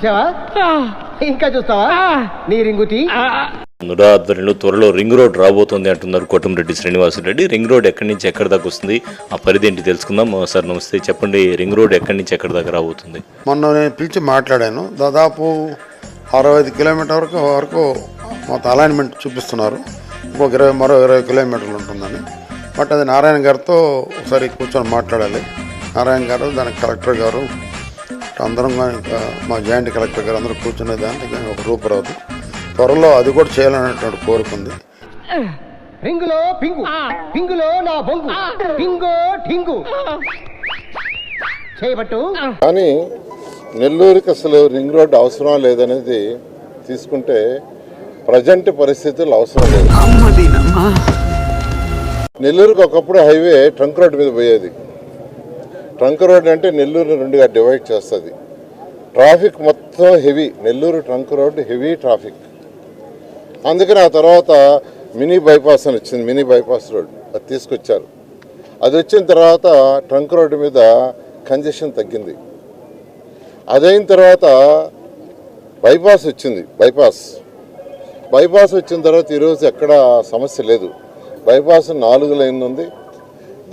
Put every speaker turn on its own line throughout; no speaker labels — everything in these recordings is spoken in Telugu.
చూసావా? ఇంకా చూస్తావా? నీ రింగుతి
నురా ఆధ్వర్యంలో త్వరలో రింగ్ రోడ్ రాబోతోంది అంటున్నారు కోటంరెడ్డి శ్రీనివాసరెడ్డి. రింగ్ రోడ్ ఎక్కడి నుంచి ఎక్కడి దాకా వస్తుంది, ఆ పరిధి ఏంటి తెలుసుకుందాం. సార్ నమస్తే, చెప్పండి, రింగ్ రోడ్ ఎక్కడి నుంచి ఎక్కడి దాకా రాబోతుంది?
మొన్న నేను పిలిచి మాట్లాడాను. దాదాపు 65 కిలోమీటర్ వరకు మొత్తం అలైన్మెంట్ చూపిస్తున్నారు. మరో 20 కిలోమీటర్లు ఉంటుందని. బట్ అది నారాయణ గారితో ఒకసారి కూర్చొని మాట్లాడాలి. నారాయణ గారు, దానికి కలెక్టర్ గారు అందరం, మా జాయింట్ కలెక్టర్ గారు అందరూ కూర్చునే దానికి ఒక రూపురాదు. త్వరలో అది కూడా చేయాలనేటువంటి కోరుకుంది.
రింగులో పింగు, పింగులో నా బొంగు, పింగో ఠింగు చేయబట్టు.
కానీ నెల్లూరుకి అసలు రింగ్ రోడ్ అవసరం లేదనేది తీసుకుంటే ప్రజెంట్ పరిస్థితులు అవసరం లేదు. నెల్లూరుకి ఒకప్పుడు హైవే ట్రంక్ రోడ్ మీద పోయేది. ట్రంక్ రోడ్ అంటే నెల్లూరు రెండుగా డివైడ్ చేస్తుంది. ట్రాఫిక్ మొత్తం heavy, Nellore trunk road heavy traffic. అందుకని ఆ తర్వాత మినీ బైపాస్ అని వచ్చింది, మినీ బైపాస్ రోడ్ అది తీసుకొచ్చారు. అది వచ్చిన తర్వాత ట్రంక్ రోడ్డు మీద కంజెషన్ తగ్గింది. అదైన తర్వాత బైపాస్ వచ్చింది. బైపాస్ వచ్చిన తర్వాత ఈరోజు ఎక్కడ సమస్య లేదు. బైపాస్ 4 లైన్లు ఉంది,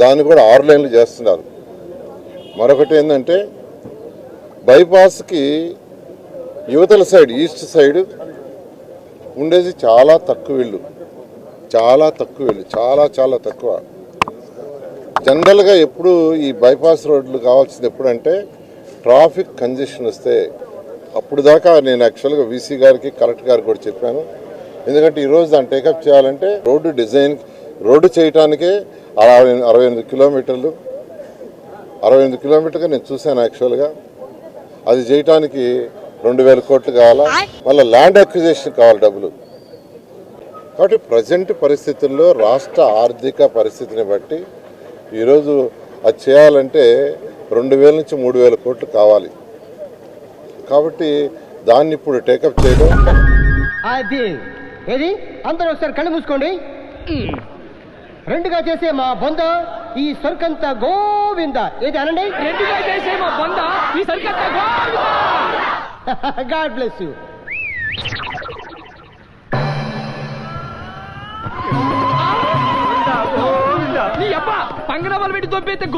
దాన్ని కూడా 6 లైన్లు చేస్తున్నారు. మరొకటి ఏంటంటే బైపాస్కి యువతల సైడ్, ఈస్ట్ సైడ్ ఉండేది చాలా తక్కువ ఇళ్ళు, చాలా తక్కువ. జనరల్గా ఎప్పుడు ఈ బైపాస్ రోడ్లు కావాల్సింది ఎప్పుడంటే ట్రాఫిక్ కంజెషన్ వస్తే. అప్పుడు దాకా నేను యాక్చువల్గా వీసీ గారికి, కలెక్టర్ గారికి కూడా చెప్పాను. ఎందుకంటే ఈరోజు దాన్ని టేకప్ చేయాలంటే రోడ్డు డిజైన్, రోడ్డు చేయటానికే 68 కిలోమీటర్లు, 68 కిలోమీటర్గా నేను చూశాను యాక్చువల్గా. అది చేయటానికి 2000 కోట్లు కావాలా, మళ్ళీ ల్యాండ్ అక్విజిషన్ కావాలి డబ్బులు. కాబట్టి ప్రజెంట్ పరిస్థితుల్లో రాష్ట్ర ఆర్థిక పరిస్థితిని బట్టి ఈరోజు అది చేయాలంటే 2000 నుంచి 3000 కోట్లు కావాలి. కాబట్టి దాన్ని ఇప్పుడు టేకప్ చేయడం.
అది ఏది అందరూ ఒకసారి కళ్ళు మూసుకోండి. రెండుగా చేసే మా బొంద ఈ సరుకంత గోవింద. ఏది అనండి?
రెండుగా చేసే మా బొంద ఈ సరుకంత గోవింద.
God bless you.
నీ అబ్బా పంగనామాలు పెట్టి దొబ్బైతే